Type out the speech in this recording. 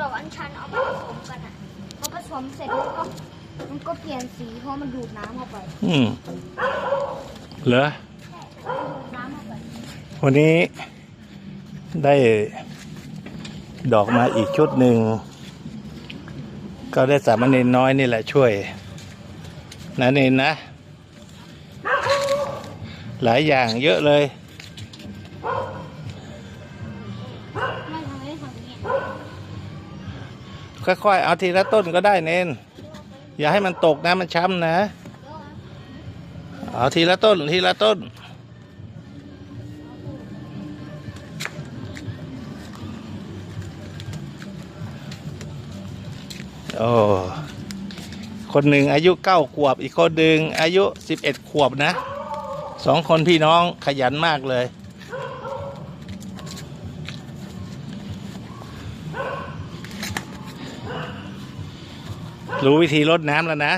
ดอกอัญชันเอามาผสมกันอ่ะพอผสมเสร็จมันก็เปลี่ยนสีเพราะมันดูดน้ำเข้าไปเหรอดูดน้ำเข้าไปวันนี้ได้ดอกมาอีกชุดหนึ่งก็ได้สามเณรน้อยนี่แหละช่วยนะเนนนะหลายอย่างเยอะเลยไม่ทำไม่ทำเนี่ยค่อยๆเอาทีละต้นก็ได้เนนอย่าให้มันตกนะมันช้ำนะเอาทีละต้นทีละต้นโอ้คนหนึ่งอายุ9 ขวบอีกคนหนึ่งอายุ11 ขวบนะ2 คนพี่น้องขยันมากเลยรู้วิธีรดน้ำแล้วนะ